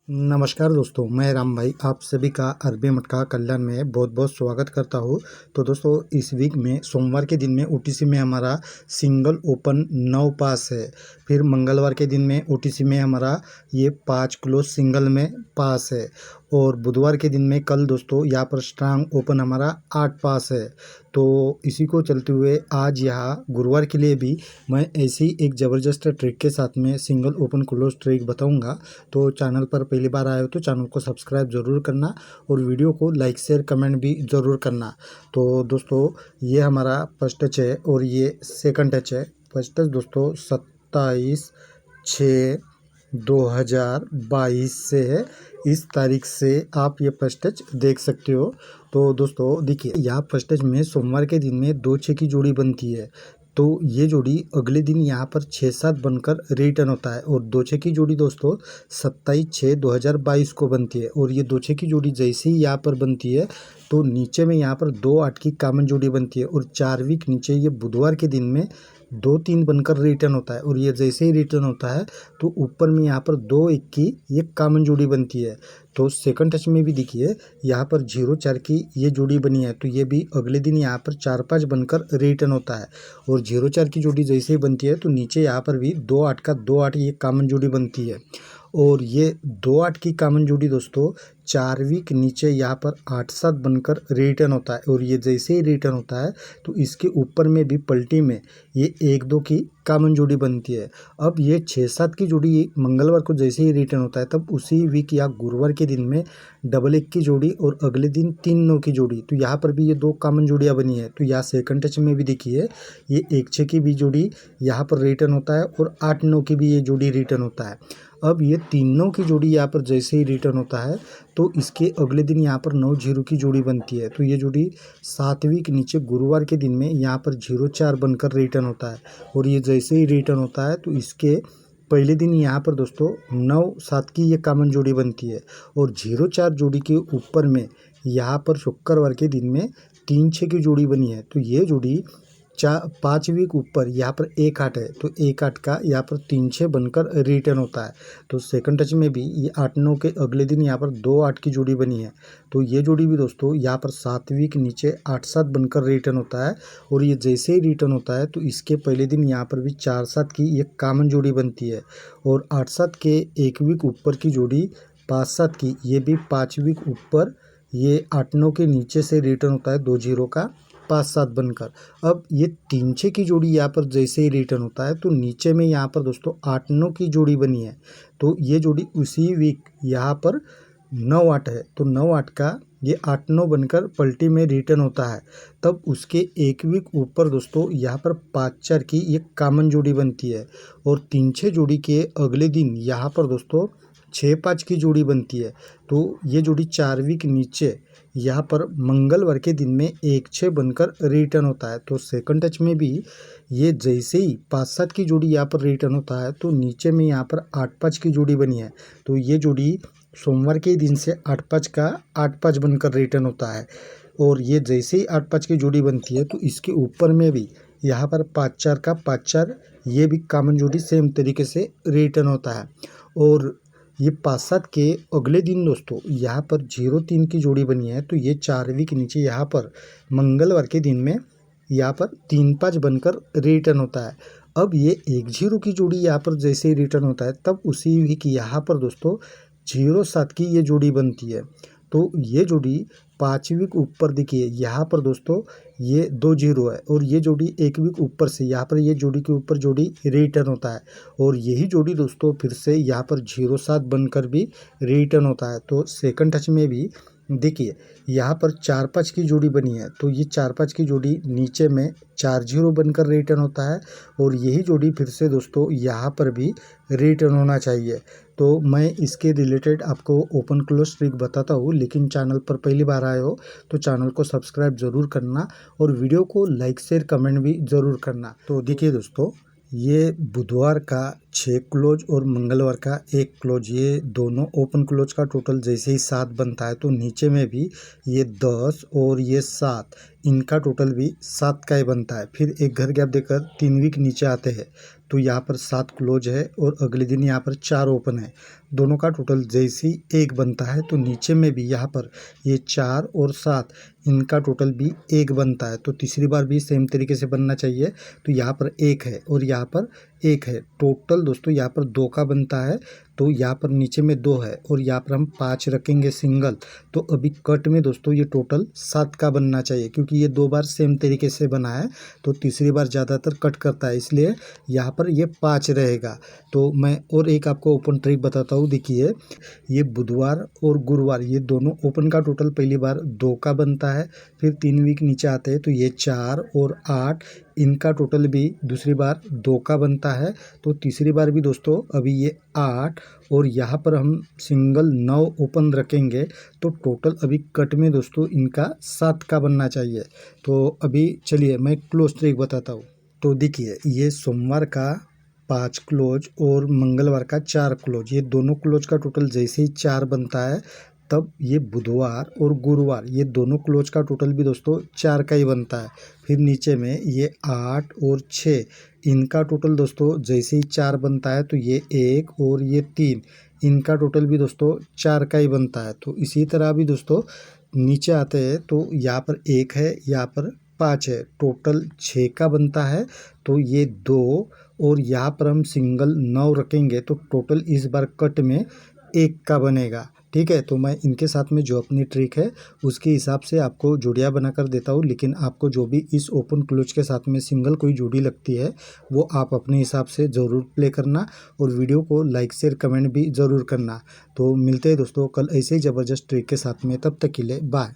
नमस्कार दोस्तों, मैं राम भाई आप सभी का अरबी मटका कल्याण में बहुत बहुत स्वागत करता हूँ। तो दोस्तों, इस वीक में सोमवार के दिन में ओटीसी में हमारा सिंगल ओपन 9 पास है। फिर मंगलवार के दिन में ओटीसी में हमारा ये 5 क्लोज सिंगल में पास है। और बुधवार के दिन में कल दोस्तों यहाँ पर स्ट्रांग ओपन हमारा 8 पास है। तो इसी को चलते हुए आज यहाँ गुरुवार के लिए भी मैं ऐसी एक ज़बरदस्त ट्रिक के साथ में सिंगल ओपन क्लोज ट्रिक बताऊंगा। तो चैनल पर पहली बार आए हो तो चैनल को सब्सक्राइब ज़रूर करना और वीडियो को लाइक शेयर कमेंट भी ज़रूर करना। तो दोस्तों, ये हमारा फर्स्ट टच है और ये सेकंड टच है। फर्स्ट टच दोस्तों 27/6/2022 से है। इस तारीख से आप ये फर्स्ट टच देख सकते हो। तो दोस्तों देखिए, यहाँ फर्स्ट टच में सोमवार के दिन में 2-6 की जोड़ी बनती है। तो ये जोड़ी अगले दिन यहाँ पर 6-7 बनकर रिटर्न होता है। और 2-6 की जोड़ी दोस्तों 27/6/2022 को बनती है। और ये 2-6 की जोड़ी जैसे ही यहाँ पर बनती है तो नीचे में यहाँ पर 2-8 की कॉमन जोड़ी बनती है। और 4 वीक नीचे ये बुधवार के दिन में 2-3 बनकर रिटर्न होता है। और ये जैसे ही रिटर्न होता है तो ऊपर में यहाँ पर 2-1 की ये कॉमन जोड़ी बनती है। तो सेकंड टच में भी देखिए, यहाँ पर 0-4 की ये जोड़ी बनी है। तो ये भी अगले दिन यहाँ पर 4-5 बनकर रिटर्न होता है। और 0-4 की जोड़ी जैसे ही बनती है तो नीचे यहाँ पर भी 2-8 का 2-8 ये कॉमन जोड़ी बनती है। और ये 2-8 की कॉमन जोड़ी दोस्तों 4 वीक नीचे यहाँ पर 8-7 बनकर रिटर्न होता है। और ये जैसे ही रिटर्न होता है तो इसके ऊपर में भी पलटी में ये 1-2 की कॉमन जोड़ी बनती है। अब ये 6-7 की जोड़ी मंगलवार को जैसे ही रिटर्न होता है तब उसी वीक या गुरुवार के दिन में 1-1 की जोड़ी और अगले दिन 3-9 की जोड़ी। तो यहाँ पर भी ये 2 कॉमन जोड़ियाँ बनी है। तो यहाँ सेकंड टच में भी देखिए, ये 1-6 की भी जोड़ी यहाँ पर रिटर्न होता है और 8-9 की भी ये जोड़ी रिटर्न होता है। अब ये 3-9 की जोड़ी यहाँ पर जैसे ही रिटर्न होता है तो इसके अगले दिन यहाँ पर 9-0 की जोड़ी बनती है। तो ये जोड़ी 7वीं के नीचे गुरुवार के दिन में यहाँ पर 0-4 बनकर रिटर्न होता है। और ये जैसे ही रिटर्न होता है तो इसके पहले दिन यहाँ पर दोस्तों 9-7 की ये कॉमन जोड़ी बनती है। और 0-4 जोड़ी के ऊपर में यहाँ पर शुक्रवार के दिन में 3-6 की जोड़ी बनी है। तो ये जोड़ी 5 वीक ऊपर यहाँ पर 1-8 है। तो 1-8 का यहाँ पर 3-6 बनकर रिटर्न होता है। तो सेकंड टच में भी ये 8-9 के अगले दिन यहाँ पर 2-8 की जोड़ी बनी है। तो ये जोड़ी भी दोस्तों यहाँ पर 7 वीक नीचे 8-7 बनकर रिटर्न होता है। और ये जैसे ही रिटर्न होता है तो इसके पहले दिन यहाँ पर भी 4-7 की ये कॉमन जोड़ी बनती है। और 8-7 के 1 वीक ऊपर की जोड़ी 5-7 की, ये भी 5 वीक ऊपर ये 8-9 के नीचे से रिटर्न होता है 2-0 का 5-7 बनकर। अब ये 3-6 की जोड़ी यहाँ पर जैसे ही रिटर्न होता है तो नीचे में यहाँ पर दोस्तों 8-9 की जोड़ी बनी है। तो ये जोड़ी उसी वीक यहाँ पर 9-8 है। तो 9-8 का ये 8-9 बनकर पलटी में रिटर्न होता है। तब उसके 1 वीक ऊपर दोस्तों यहाँ पर 5-4 की ये कॉमन जोड़ी बनती है। और 3-6 जोड़ी के अगले दिन यहाँ पर दोस्तों 6-5 की जोड़ी बनती है। तो ये जोड़ी 4 वीक नीचे यहाँ पर मंगलवार के दिन में 1-6 बनकर रिटर्न होता है। तो सेकंड टच में भी ये जैसे ही 5-7 की जोड़ी यहाँ पर रिटर्न होता है तो नीचे में यहाँ पर 8-5 की जोड़ी बनी है। तो ये जोड़ी सोमवार के दिन से 8-5 का 8-5 बनकर रिटर्न होता है। और ये जैसे ही 8-5 की जोड़ी बनती है तो इसके ऊपर में भी यहाँ पर 5-4 का 5-4 ये भी कॉमन जोड़ी सेम तरीके से रिटर्न होता है। और ये 5-7 के अगले दिन दोस्तों यहाँ पर 0-3 की जोड़ी बनी है। तो ये 4 वीक नीचे यहाँ पर मंगलवार के दिन में यहाँ पर 3-5 बनकर रिटर्न होता है। अब ये 1-0 की जोड़ी यहाँ पर जैसे ही रिटर्न होता है तब उसी वीक यहाँ पर दोस्तों 0-7 की ये जोड़ी बनती है। तो ये जोड़ी 5 वीक ऊपर देखिए, यहाँ पर दोस्तों ये 2-0 है। और ये जोड़ी 1 वीक ऊपर से यहाँ पर ये जोड़ी के ऊपर जोड़ी रिटर्न होता है। और यही जोड़ी दोस्तों फिर से यहाँ पर 0-7 बनकर भी रिटर्न होता है। तो सेकंड टच में भी देखिए, यहाँ पर 4-5 की जोड़ी बनी है। तो ये 4-5 की जोड़ी नीचे में 4-0 बनकर रिटर्न होता है। और यही जोड़ी फिर से दोस्तों यहाँ पर भी रिटर्न होना चाहिए। तो मैं इसके रिलेटेड आपको ओपन क्लोज ट्रिक बताता हूँ। लेकिन चैनल पर पहली बार आए हो तो चैनल को सब्सक्राइब ज़रूर करना और वीडियो को लाइक शेयर कमेंट भी ज़रूर करना। तो देखिए दोस्तों, ये बुधवार का 6 क्लोज और मंगलवार का 1 क्लोज, ये दोनों ओपन क्लोज का टोटल जैसे ही 7 बनता है तो नीचे में भी ये 10 और ये 7, इनका टोटल भी 7 का ही बनता है। फिर एक घर गैप देकर 3 वीक नीचे आते हैं तो यहाँ पर 7 क्लोज है और अगले दिन यहाँ पर 4 ओपन है, दोनों का टोटल जैसे ही 1 बनता है तो नीचे में भी यहाँ पर ये 4 और 7, इनका टोटल भी 1 बनता है। तो तीसरी बार भी सेम तरीके से बनना चाहिए। तो यहाँ पर 1 है और यहाँ पर 1 है, टोटल दोस्तों यहाँ पर 2 का बनता है। तो यहाँ पर नीचे में 2 है और यहाँ पर हम 5 रखेंगे सिंगल, तो अभी कट में दोस्तों ये टोटल 7 का बनना चाहिए, क्योंकि ये 2 बार सेम तरीके से बना है तो तीसरी बार ज़्यादातर कट करता है, इसलिए यहाँ पर ये 5 रहेगा। तो मैं और एक आपको ओपन ट्रिक बताता हूँ। देखिए, ये बुधवार और गुरुवार ये दोनों ओपन का टोटल पहली बार 2 का बनता है, फिर 3 वीक नीचे आते हैं तो ये 4 और 8, इनका टोटल भी दूसरी बार 2 का बनता है। तो तीसरी बार भी दोस्तों अभी ये 8 और यहाँ पर हम सिंगल 9 ओपन रखेंगे तो टोटल अभी कट में दोस्तों इनका 7 का बनना चाहिए। तो अभी चलिए मैं क्लोज ट्रिक बताता हूँ। तो देखिए, ये सोमवार का 5 क्लोज और मंगलवार का 4 क्लोज, ये दोनों क्लोज का टोटल जैसे ही 4 बनता है तब ये बुधवार और गुरुवार ये दोनों क्लोज का टोटल भी दोस्तों 4 का ही बनता है। फिर नीचे में ये 8 और 6, इनका टोटल दोस्तों जैसे ही 4 बनता है तो ये 1 और ये 3, इनका टोटल भी दोस्तों 4 का ही बनता है। तो इसी तरह भी दोस्तों नीचे आते हैं तो यहाँ पर 1 है, यहाँ पर 5 है, टोटल 6 का बनता है। तो ये 2 और यहाँ पर हम सिंगल 9 रखेंगे तो टोटल इस बार कट में 1 का बनेगा। ठीक है, तो मैं इनके साथ में जो अपनी ट्रिक है उसके हिसाब से आपको जोड़ियाँ बनाकर देता हूँ, लेकिन आपको जो भी इस ओपन क्लोज के साथ में सिंगल कोई जोड़ी लगती है वो आप अपने हिसाब से ज़रूर प्ले करना और वीडियो को लाइक शेयर कमेंट भी ज़रूर करना। तो मिलते हैं दोस्तों कल ऐसे ही ज़बरदस्त ट्रिक के साथ में, तब तक के लिए बाय।